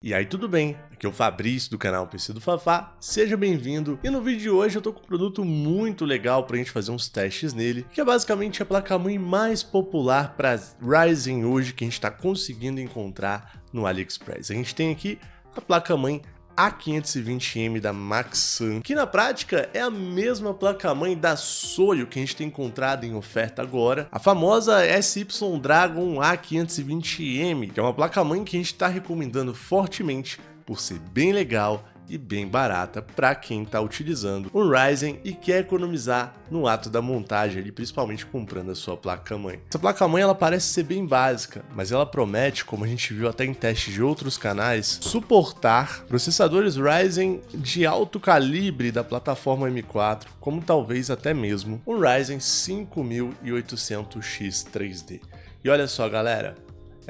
E aí, tudo bem? Aqui é o Fabrício do canal PC do Fafá, seja bem-vindo. E no vídeo de hoje eu tô com um produto muito legal pra gente fazer uns testes nele, que é basicamente a placa-mãe mais popular para Ryzen hoje que a gente tá conseguindo encontrar no AliExpress. A gente tem aqui a placa-mãe A520M da Maxsun, que na prática é a mesma placa-mãe da Soyo que a gente tem encontrado em oferta agora, a famosa SY Dragon A520M, que é uma placa-mãe que a gente está recomendando fortemente por ser bem legal e bem barata para quem está utilizando um Ryzen e quer economizar no ato da montagem, ali, principalmente comprando a sua placa-mãe. Essa placa-mãe ela parece ser bem básica, mas ela promete, como a gente viu até em testes de outros canais, suportar processadores Ryzen de alto calibre da plataforma M4, como talvez até mesmo um Ryzen 5800X 3D. E olha só, galera,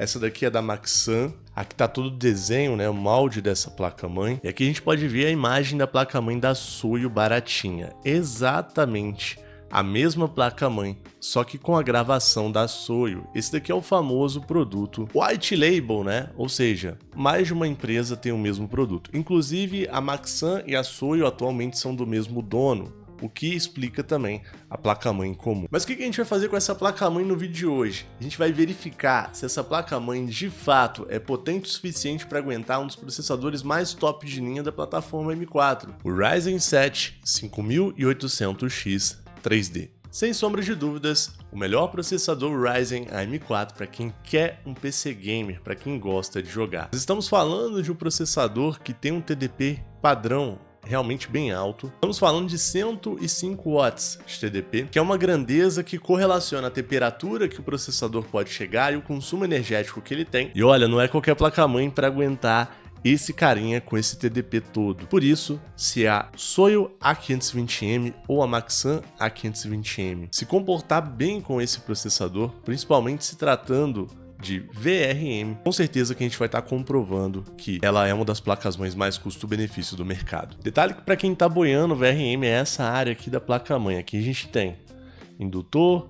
essa daqui é da Maxsun. Aqui tá todo o desenho, né, o molde dessa placa-mãe. E aqui a gente pode ver a imagem da placa-mãe da Soyo baratinha. Exatamente a mesma placa-mãe, só que com a gravação da Soyo. Esse daqui é o famoso produto White Label, né? Ou seja, mais de uma empresa tem o mesmo produto. Inclusive, a Maxsun e a Soyo atualmente são do mesmo dono, o que explica também a placa-mãe comum. Mas o que a gente vai fazer com essa placa-mãe no vídeo de hoje? A gente vai verificar se essa placa-mãe de fato é potente o suficiente para aguentar um dos processadores mais top de linha da plataforma M4, o Ryzen 7 5800X 3D. Sem sombra de dúvidas, o melhor processador Ryzen AM4 para quem quer um PC gamer, para quem gosta de jogar. Nós estamos falando de um processador que tem um TDP padrão realmente bem alto. Estamos falando de 105 watts de TDP, que é uma grandeza que correlaciona a temperatura que o processador pode chegar e o consumo energético que ele tem. E olha, não é qualquer placa-mãe para aguentar esse carinha com esse TDP todo. Por isso, se a Soyo A520M ou a Maxsun A520M se comportar bem com esse processador, principalmente se tratando de VRM, com certeza que a gente vai estar comprovando que ela é uma das placas-mães mais custo-benefício do mercado. Detalhe que para quem está boiando, VRM é essa área aqui da placa-mãe. Aqui a gente tem indutor,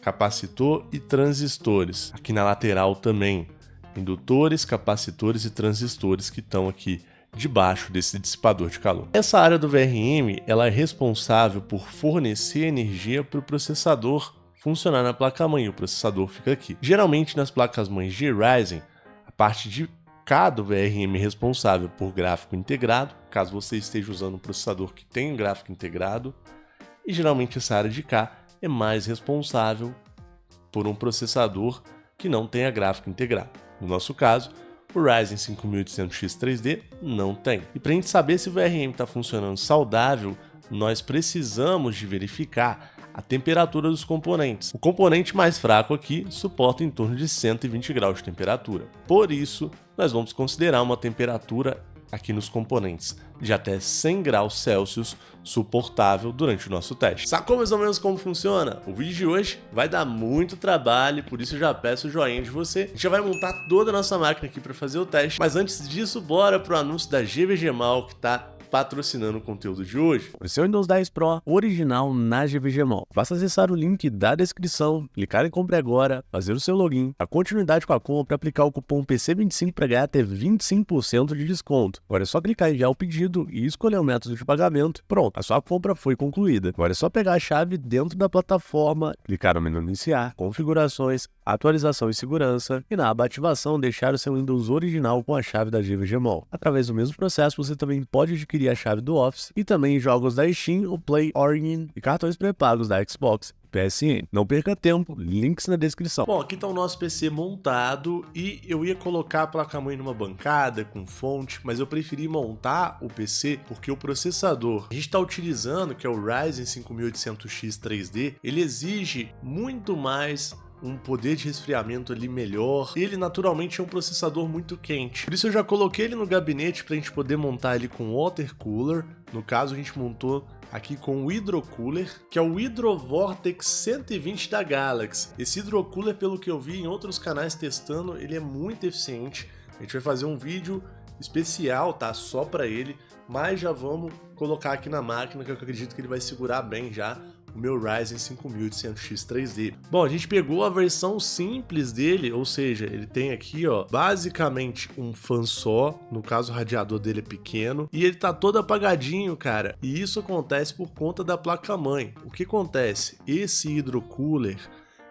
capacitor e transistores. Aqui na lateral também, indutores, capacitores e transistores que estão aqui debaixo desse dissipador de calor. Essa área do VRM ela é responsável por fornecer energia para o processador funcionar na placa-mãe, o processador fica aqui. Geralmente nas placas-mães de Ryzen, a parte de cá do VRM é responsável por gráfico integrado, caso você esteja usando um processador que tem um gráfico integrado, e geralmente essa área de cá é mais responsável por um processador que não tenha gráfico integrado. No nosso caso, o Ryzen 5800X 3D não tem. E para a gente saber se o VRM está funcionando saudável, nós precisamos de verificar a temperatura dos componentes. O componente mais fraco aqui suporta em torno de 120 graus de temperatura. Por isso, nós vamos considerar uma temperatura aqui nos componentes de até 100 graus Celsius suportável durante o nosso teste. Sacou mais ou menos como funciona? O vídeo de hoje vai dar muito trabalho, por isso eu já peço o joinha de você. A gente já vai montar toda a nossa máquina aqui para fazer o teste, mas antes disso, bora pro anúncio da GVGMall que tá patrocinando o conteúdo de hoje. O seu Windows 10 Pro original na GVGMall. Basta acessar o link da descrição, clicar em compre agora, fazer o seu login, a continuidade com a compra, aplicar o cupom PC25 para ganhar até 25% de desconto. Agora é só clicar em enviar o pedido e escolher o método de pagamento. Pronto, a sua compra foi concluída. Agora é só pegar a chave dentro da plataforma, clicar no menu iniciar, configurações, atualização e segurança e na aba ativação deixar o seu Windows original com a chave da GVGMall. Através do mesmo processo você também pode adquirir a chave do Office e também jogos da Steam, o Play, Origin e cartões pré-pagos da Xbox, PSN. Não perca tempo, links na descrição. Bom, aqui está o nosso PC montado e eu ia colocar a placa-mãe numa bancada com fonte, mas eu preferi montar o PC porque o processador que a gente está utilizando, que é o Ryzen 5800X 3D, ele exige muito mais um poder de resfriamento ali melhor. Ele naturalmente é um processador muito quente. Por isso eu já coloquei ele no gabinete para a gente poder montar ele com water cooler. No caso a gente montou aqui com o hydrocooler, que é o Hydrovortex 120 da Galaxy. Esse hydrocooler, pelo que eu vi em outros canais testando, ele é muito eficiente. A gente vai fazer um vídeo especial, tá? Só para ele, mas já vamos colocar aqui na máquina que eu acredito que ele vai segurar bem já o meu Ryzen 5800X 3D. Bom, a gente pegou a versão simples dele, ou seja, ele tem aqui, ó, basicamente um fan só, no caso o radiador dele é pequeno, e ele tá todo apagadinho, cara, e isso acontece por conta da placa-mãe. O que acontece? Esse hidrocooler,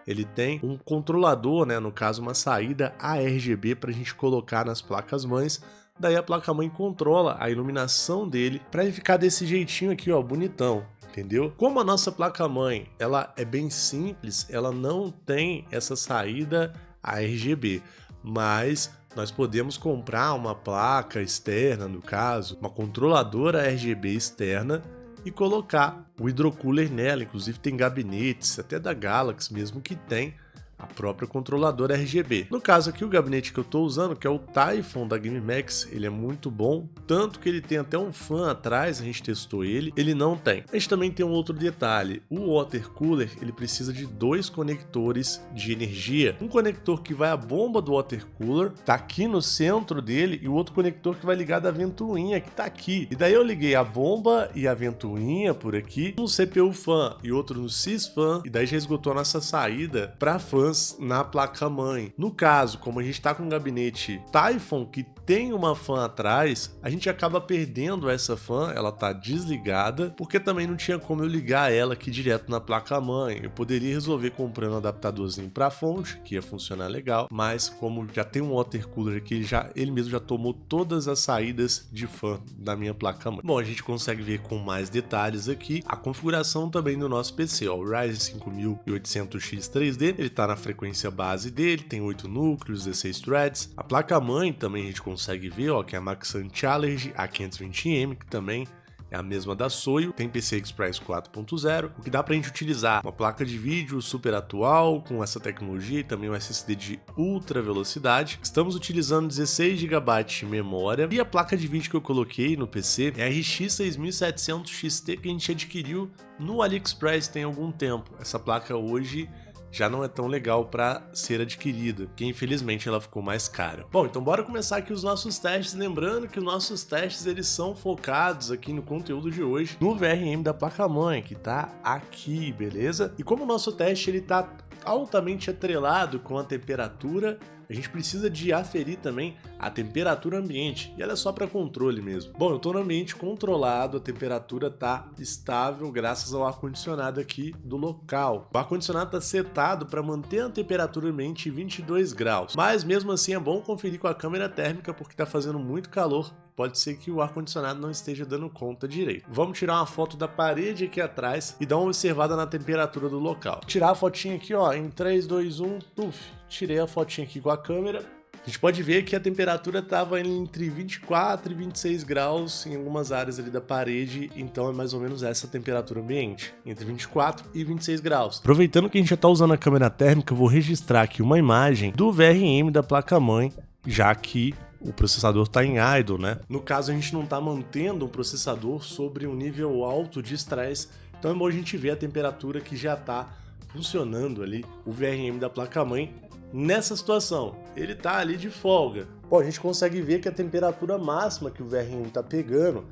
ele tem um controlador, né, no caso uma saída ARGB para a gente colocar nas placas-mães. Daí a placa-mãe controla a iluminação dele para ele ficar desse jeitinho aqui, ó, bonitão, entendeu? Como a nossa placa-mãe, ela é bem simples, ela não tem essa saída ARGB, mas nós podemos comprar uma placa externa, no caso, uma controladora RGB externa e colocar o hidrocooler nela. Inclusive tem gabinetes, até da Galaxy mesmo, que tem a própria controladora RGB. No caso aqui, o gabinete que eu estou usando, que é o Typhon da GameMax, ele é muito bom, tanto que ele tem até um fan atrás, a gente testou ele não tem. A gente também tem um outro detalhe, o water cooler, ele precisa de 2 conectores de energia. Um conector que vai à bomba do water cooler, tá aqui no centro dele, e o outro conector que vai ligar da ventoinha, que tá aqui. E daí eu liguei a bomba e a ventoinha por aqui, um CPU fan e outro no sysfan, e daí já esgotou a nossa saída para fan na placa-mãe. No caso, como a gente está com um gabinete Typhon que tem uma fan atrás, a gente acaba perdendo essa fan, ela tá desligada, porque também não tinha como eu ligar ela aqui direto na placa-mãe. Eu poderia resolver comprando um adaptadorzinho para fonte, que ia funcionar legal, mas como já tem um water cooler aqui, ele mesmo já tomou todas as saídas de fan da minha placa-mãe. Bom, a gente consegue ver com mais detalhes aqui a configuração também do nosso PC, ó, o Ryzen 5800X 3D, ele tá na frequência base dele, tem 8 núcleos, 16 threads. A placa-mãe também a gente consegue ver, ó, que é a Maxan Challenge A520M, que também é a mesma da Soio, tem PCI Express 4.0, o que dá pra gente utilizar uma placa de vídeo super atual, com essa tecnologia e também um SSD de ultra velocidade. Estamos utilizando 16 GB de memória e a placa de vídeo que eu coloquei no PC é a RX 6700 XT que a gente adquiriu no AliExpress tem algum tempo. Essa placa hoje já não é tão legal para ser adquirida, porque infelizmente ela ficou mais cara. Bom, então bora começar aqui os nossos testes, lembrando que os nossos testes eles são focados aqui no conteúdo de hoje, no VRM da placa-mãe, que tá aqui, beleza? E como o nosso teste ele tá altamente atrelado com a temperatura, a gente precisa de aferir também a temperatura ambiente, e ela é só para controle mesmo. Bom, eu estou no ambiente controlado, a temperatura está estável graças ao ar-condicionado aqui do local. O ar-condicionado está setado para manter a temperatura ambiente em 22 graus, mas mesmo assim é bom conferir com a câmera térmica porque está fazendo muito calor. Pode ser que o ar-condicionado não esteja dando conta direito. Vamos tirar uma foto da parede aqui atrás e dar uma observada na temperatura do local. Tirar a fotinha aqui, ó, em 3, 2, 1, tuf. Tirei a fotinha aqui com a câmera. A gente pode ver que a temperatura estava entre 24 e 26 graus em algumas áreas ali da parede, então é mais ou menos essa temperatura ambiente, entre 24 e 26 graus. Aproveitando que a gente já está usando a câmera térmica, eu vou registrar aqui uma imagem do VRM da placa-mãe, já que o processador está em idle, né? No caso, a gente não está mantendo o processador sobre um nível alto de estresse, então é bom a gente ver a temperatura que já está funcionando ali, o VRM da placa-mãe. Nessa situação, ele está ali de folga. Pô, a gente consegue ver que a temperatura máxima que o VRM está pegando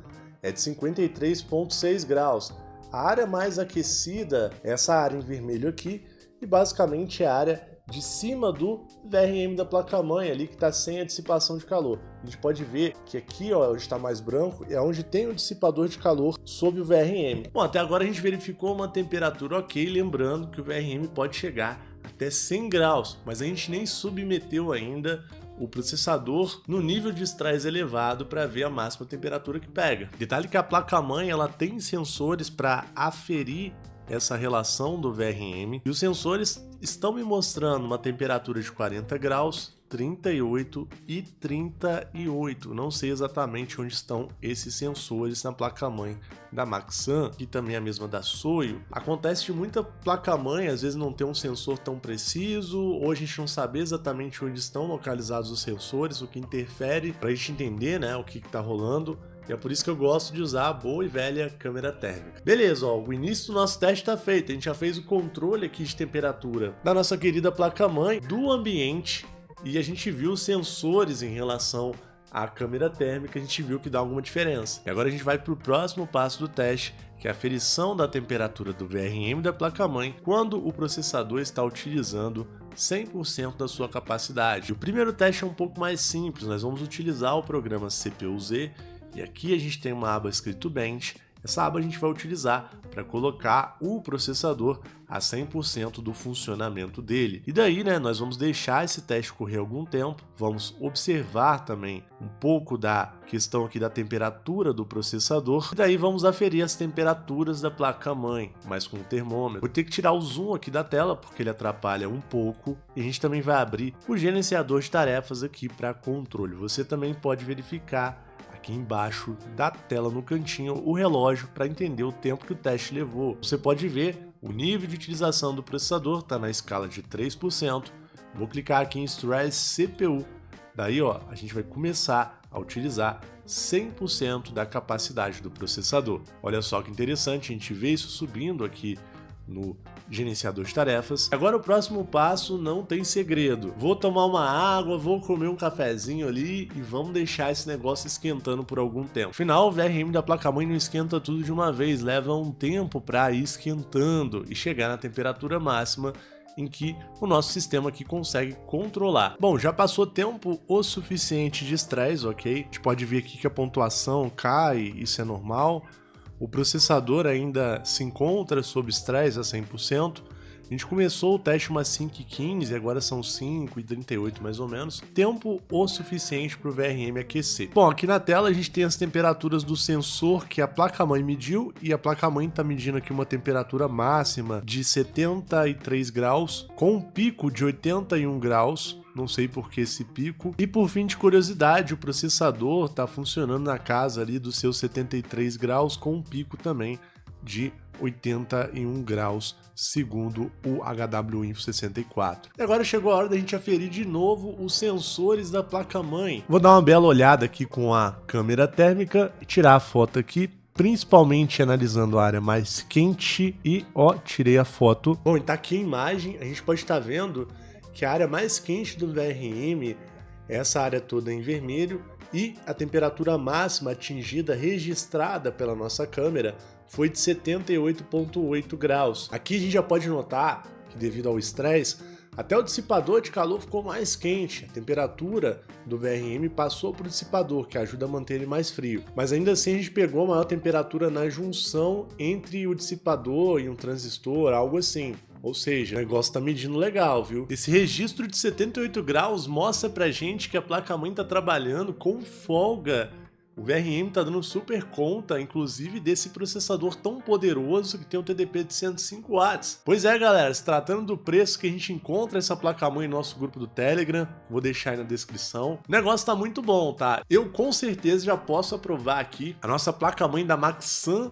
é de 53,6 graus. A área mais aquecida é essa área em vermelho aqui, e basicamente é a área de cima do VRM da placa-mãe ali, que está sem a dissipação de calor. A gente pode ver que aqui, ó, onde está mais branco, é onde tem o dissipador de calor sob o VRM. Bom, até agora a gente verificou uma temperatura ok, lembrando que o VRM pode chegar até 100 graus, mas a gente nem submeteu ainda o processador no nível de estresse elevado para ver a máxima temperatura que pega. Detalhe que a placa-mãe ela tem sensores para aferir essa relação do VRM e os sensores estão me mostrando uma temperatura de 40 graus, 38 e 38. Não sei exatamente onde estão esses sensores na placa-mãe da Maxan, que também é a mesma da Soio. Acontece de muita placa-mãe às vezes não ter um sensor tão preciso, ou a gente não saber exatamente onde estão localizados os sensores, o que interfere para a gente entender, né, o que está rolando. E é por isso que eu gosto de usar a boa e velha câmera térmica. Beleza, ó, o início do nosso teste está feito. A gente já fez o controle aqui de temperatura da nossa querida placa-mãe, do ambiente, e a gente viu os sensores em relação a câmera térmica, a gente viu que dá alguma diferença. E agora a gente vai para o próximo passo do teste, que é a aferição da temperatura do VRM da placa-mãe quando o processador está utilizando 100% da sua capacidade. O primeiro teste é um pouco mais simples, nós vamos utilizar o programa CPU-Z e aqui a gente tem uma aba escrito Bench. Essa aba a gente vai utilizar para colocar o processador a 100% do funcionamento dele. E daí, nós vamos deixar esse teste correr algum tempo, vamos observar também um pouco da questão aqui da temperatura do processador, e daí vamos aferir as temperaturas da placa-mãe, mas com o termômetro. Vou ter que tirar o zoom aqui da tela, porque ele atrapalha um pouco, e a gente também vai abrir o gerenciador de tarefas aqui para controle. Você também pode verificar aqui embaixo da tela no cantinho o relógio para entender o tempo que o teste levou. Você pode ver o nível de utilização do processador está na escala de 3%. Vou clicar aqui em Stress CPU. Daí a gente vai começar a utilizar 100% da capacidade do processador. Olha só que interessante, a gente vê isso subindo aqui no gerenciador de tarefas. Agora o próximo passo não tem segredo. Vou tomar uma água, vou comer um cafezinho ali e vamos deixar esse negócio esquentando por algum tempo. Afinal, o VRM da placa-mãe não esquenta tudo de uma vez, leva um tempo para ir esquentando e chegar na temperatura máxima em que o nosso sistema aqui consegue controlar. Bom, já passou tempo o suficiente de estresse, ok? A gente pode ver aqui que a pontuação cai, isso é normal. O processador ainda se encontra sob estresse a 100%. A gente começou o teste umas 5h15 e agora são 5h38 mais ou menos. Tempo o suficiente para o VRM aquecer. Bom, aqui na tela a gente tem as temperaturas do sensor que a placa-mãe mediu e a placa-mãe está medindo aqui uma temperatura máxima de 73 graus com um pico de 81 graus. Não sei por que esse pico. E por fim de curiosidade, o processador está funcionando na casa ali dos seus 73 graus com um pico também de 81 graus, segundo o HW-Info 64. E agora chegou a hora da gente aferir de novo os sensores da placa-mãe. Vou dar uma bela olhada aqui com a câmera térmica e tirar a foto aqui, principalmente analisando a área mais quente e tirei a foto. Bom, e tá aqui a imagem, a gente pode estar vendo que a área mais quente do VRM é essa área toda em vermelho e a temperatura máxima atingida, registrada pela nossa câmera, foi de 78,8 graus. Aqui a gente já pode notar que devido ao estresse, até o dissipador de calor ficou mais quente. A temperatura do VRM passou para o dissipador, que ajuda a manter ele mais frio. Mas ainda assim a gente pegou a maior temperatura na junção entre o dissipador e um transistor, algo assim. Ou seja, o negócio tá medindo legal, viu? Esse registro de 78 graus mostra pra gente que a placa-mãe tá trabalhando com folga. O VRM tá dando super conta, inclusive, desse processador tão poderoso que tem um TDP de 105 watts. Pois é, galera, se tratando do preço que a gente encontra essa placa-mãe no nosso grupo do Telegram, vou deixar aí na descrição. O negócio tá muito bom, tá? Eu com certeza já posso aprovar aqui a nossa placa-mãe da Maxsun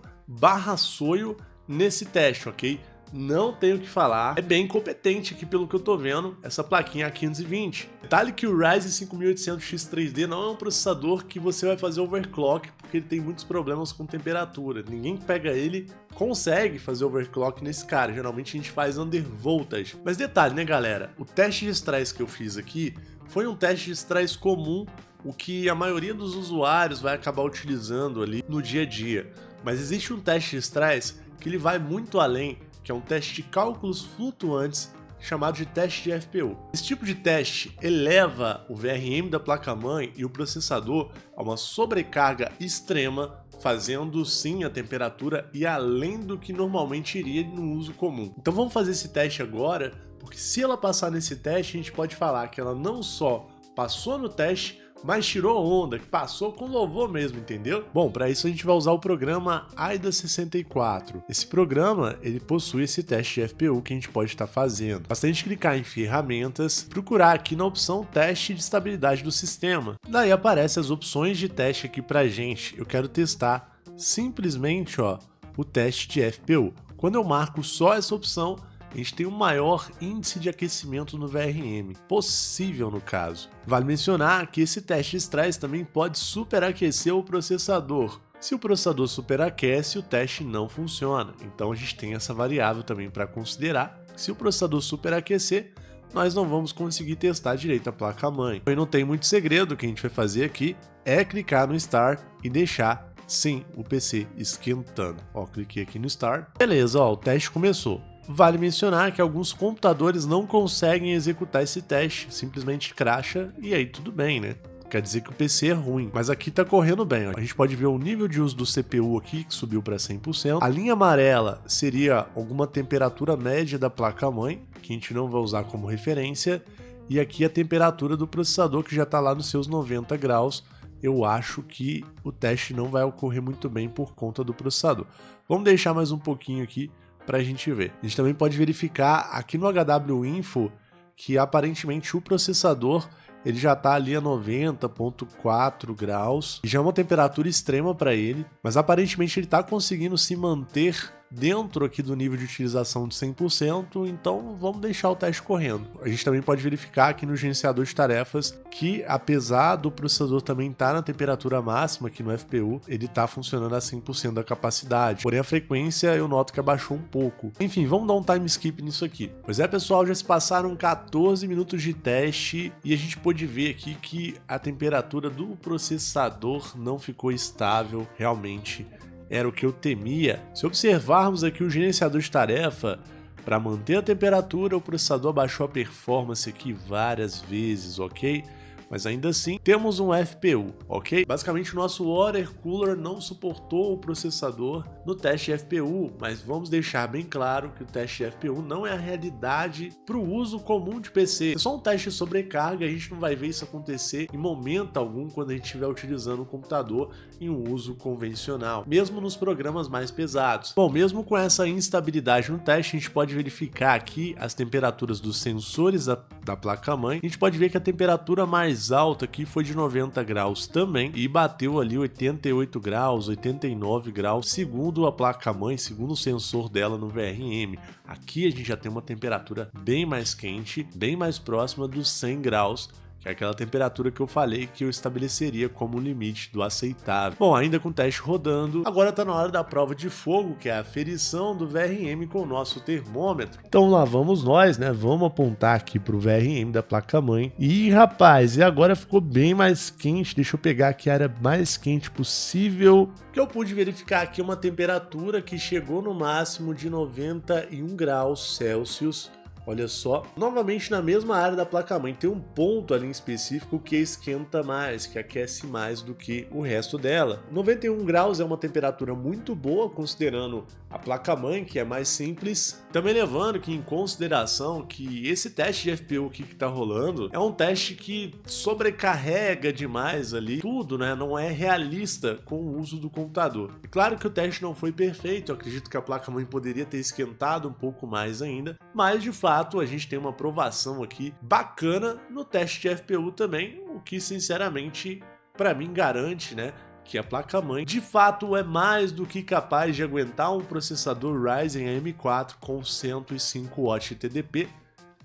/Soyo nesse teste, ok? Não tenho o que falar, é bem competente aqui pelo que eu tô vendo, essa plaquinha A520. Detalhe que o Ryzen 5800X3D não é um processador que você vai fazer overclock, porque ele tem muitos problemas com temperatura. Ninguém que pega ele consegue fazer overclock nesse cara, geralmente a gente faz undervoltage. Mas detalhe, né galera, o teste de estresse que eu fiz aqui foi um teste de estresse comum, o que a maioria dos usuários vai acabar utilizando ali no dia a dia. Mas existe um teste de estresse que ele vai muito além, que é um teste de cálculos flutuantes chamado de teste de FPU. Esse tipo de teste eleva o VRM da placa-mãe e o processador a uma sobrecarga extrema, fazendo sim a temperatura ir além do que normalmente iria no uso comum. Então vamos fazer esse teste agora, porque se ela passar nesse teste, a gente pode falar que ela não só passou no teste, mas tirou onda, que passou com louvor mesmo, entendeu? Bom, para isso a gente vai usar o programa AIDA64. Esse programa, ele possui esse teste de FPU que a gente pode estar fazendo. Basta a gente clicar em ferramentas, procurar aqui na opção teste de estabilidade do sistema. Daí aparecem as opções de teste aqui pra gente. Eu quero testar simplesmente, o teste de FPU. Quando eu marco só essa opção, a gente tem um maior índice de aquecimento no VRM, possível no caso. Vale mencionar que esse teste de estresse também pode superaquecer o processador. Se o processador superaquece, o teste não funciona. Então a gente tem essa variável também para considerar. Se o processador superaquecer, nós não vamos conseguir testar direito a placa-mãe. E não tem muito segredo, o que a gente vai fazer aqui é clicar no Start e deixar, sim, o PC esquentando. Ó, cliquei aqui no Start. Beleza, ó, o teste começou. Vale mencionar que alguns computadores não conseguem executar esse teste, simplesmente cracha e aí tudo bem, né? Quer dizer que o PC é ruim, mas aqui tá correndo bem. Ó. A gente pode ver o nível de uso do CPU aqui, que subiu para 100%. A linha amarela seria alguma temperatura média da placa-mãe, que a gente não vai usar como referência. E aqui a temperatura do processador, que já tá lá nos seus 90 graus. Eu acho que o teste não vai ocorrer muito bem por conta do processador. Vamos deixar mais um pouquinho aqui para a gente ver. A gente também pode verificar aqui no HW Info que aparentemente o processador ele já está ali a 90,4 graus, e já é uma temperatura extrema para ele, mas aparentemente ele está conseguindo se manter dentro aqui do nível de utilização de 100%, então vamos deixar o teste correndo. A gente também pode verificar aqui no gerenciador de tarefas que, apesar do processador também estar na temperatura máxima aqui no FPU, ele está funcionando a 100% da capacidade, porém a frequência eu noto que abaixou um pouco. Enfim, vamos dar um time skip nisso aqui. Pois é, pessoal, já se passaram 14 minutos de teste e a gente pôde ver aqui que a temperatura do processador não ficou estável, realmente era o que eu temia. Se observarmos aqui o gerenciador de tarefa, para manter a temperatura, o processador abaixou a performance aqui várias vezes, ok? Mas ainda assim, temos um FPU, ok? Basicamente, o nosso water cooler não suportou o processador no teste de FPU, mas vamos deixar bem claro que o teste de FPU não é a realidade para o uso comum de PC. É só um teste de sobrecarga, a gente não vai ver isso acontecer em momento algum quando a gente estiver utilizando o computador em um uso convencional, mesmo nos programas mais pesados. Bom, mesmo com essa instabilidade no teste, a gente pode verificar aqui as temperaturas dos sensores da placa-mãe. A gente pode ver que a temperatura mais alta aqui foi de 90 graus também e bateu ali 88 graus, 89 graus, segundo a placa-mãe, segundo o sensor dela no VRM. Aqui a gente já tem uma temperatura bem mais quente, bem mais próxima dos 100 graus, que é aquela temperatura que eu falei que eu estabeleceria como limite do aceitável. Bom, ainda com o teste rodando, agora está na hora da prova de fogo, que é a aferição do VRM com o nosso termômetro. Então lá vamos nós, né? Vamos apontar aqui para o VRM da placa-mãe. E rapaz, e agora ficou bem mais quente. Deixa eu pegar aqui a área mais quente possível, que eu pude verificar aqui uma temperatura que chegou no máximo de 91 graus Celsius. Olha só, novamente na mesma área da placa-mãe, tem um ponto ali em específico que esquenta mais, que aquece mais do que o resto dela. 91 graus é uma temperatura muito boa, considerando a placa-mãe, que é mais simples. Também levando aqui em consideração que esse teste de FPU aqui que tá rolando é um teste que sobrecarrega demais ali tudo, né? Não é realista com o uso do computador. E claro que o teste não foi perfeito, eu acredito que a placa-mãe poderia ter esquentado um pouco mais ainda, mas de fato a gente tem uma aprovação aqui bacana no teste de FPU também, o que sinceramente para mim garante, né, que a placa-mãe de fato é mais do que capaz de aguentar um processador Ryzen AM4 com 105 watts de TDP.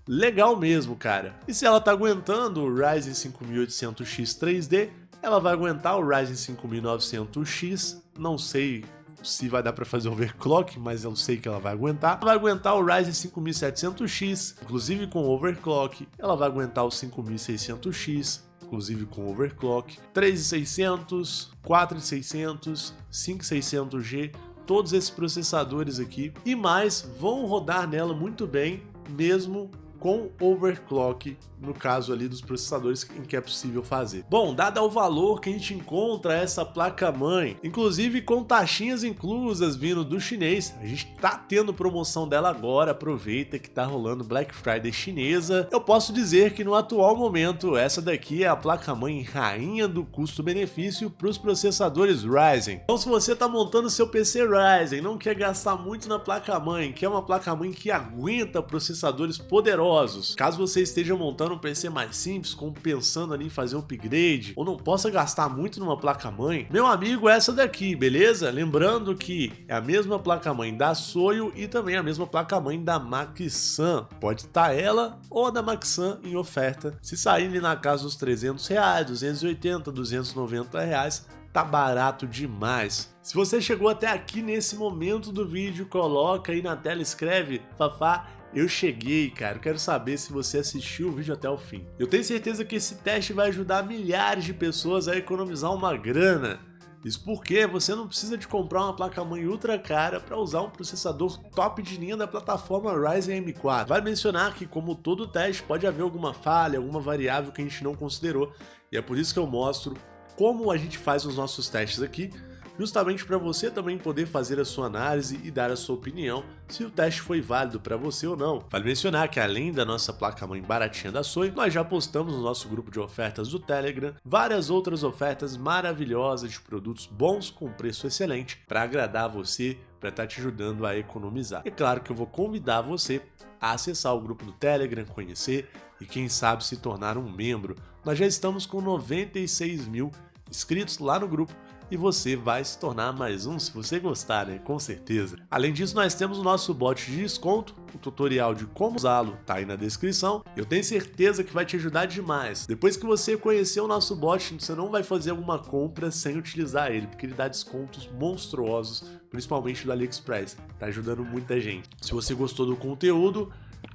Legal mesmo, cara. E se ela tá aguentando o Ryzen 5800X 3D, ela vai aguentar o Ryzen 5900X, não sei se vai dar para fazer overclock, mas eu sei que ela vai aguentar. Ela vai aguentar o Ryzen 5700X, inclusive com overclock. Ela vai aguentar o 5600X, inclusive com overclock. 3600, 4600, 5600G, todos esses processadores aqui e mais vão rodar nela muito bem, mesmo com overclock, no caso ali dos processadores em que é possível fazer. Bom, dado o valor que a gente encontra essa placa-mãe, inclusive com taxinhas inclusas vindo do chinês, a gente tá tendo promoção dela agora, aproveita que tá rolando Black Friday chinesa. Eu posso dizer que no atual momento, essa daqui é a placa-mãe rainha do custo-benefício para os processadores Ryzen. Então se você tá montando seu PC Ryzen, não quer gastar muito na placa-mãe, quer uma placa-mãe que aguenta processadores poderosos, caso você esteja montando um PC mais simples, como pensando ali em fazer um upgrade, ou não possa gastar muito numa placa-mãe, meu amigo, essa daqui, beleza? Lembrando que é a mesma placa-mãe da Soyo e também a mesma placa-mãe da Maxsun. Pode estar ela ou a da Maxsun em oferta. Se saírem na casa dos R$300, 280, 290 reais, tá barato demais. Se você chegou até aqui nesse momento do vídeo, coloca aí na tela, escreve Fafá eu cheguei, cara. Eu quero saber se você assistiu o vídeo até o fim. Eu tenho certeza que esse teste vai ajudar milhares de pessoas a economizar uma grana. Isso porque você não precisa de comprar uma placa-mãe ultra cara para usar um processador top de linha da plataforma Ryzen M4. Vale mencionar que, como todo teste, pode haver alguma falha, alguma variável que a gente não considerou, e é por isso que eu mostro como a gente faz os nossos testes aqui, justamente para você também poder fazer a sua análise e dar a sua opinião se o teste foi válido para você ou não. Vale mencionar que, além da nossa placa-mãe baratinha da SOI, nós já postamos no nosso grupo de ofertas do Telegram várias outras ofertas maravilhosas de produtos bons com preço excelente para agradar você, para estar te ajudando a economizar. É claro que eu vou convidar você a acessar o grupo do Telegram, conhecer e quem sabe se tornar um membro. Nós já estamos com 96 mil inscritos lá no grupo e você vai se tornar mais um se você gostar, né? Com certeza. Além disso, nós temos o nosso bot de desconto, o tutorial de como usá-lo tá aí na descrição. Eu tenho certeza que vai te ajudar demais. Depois que você conhecer o nosso bot, você não vai fazer alguma compra sem utilizar ele, porque ele dá descontos monstruosos, principalmente do AliExpress. Tá ajudando muita gente. Se você gostou do conteúdo,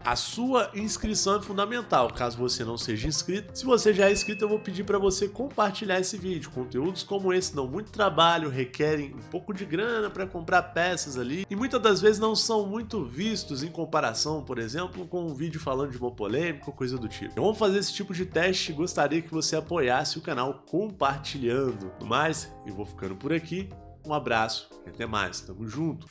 a sua inscrição é fundamental, caso você não seja inscrito. Se você já é inscrito, eu vou pedir para você compartilhar esse vídeo. Conteúdos como esse dão muito trabalho, requerem um pouco de grana para comprar peças ali e muitas das vezes não são muito vistos em comparação, por exemplo, com um vídeo falando de uma polêmica ou coisa do tipo. Então, vamos fazer esse tipo de teste e gostaria que você apoiasse o canal compartilhando. No mais, eu vou ficando por aqui. Um abraço e até mais. Tamo junto!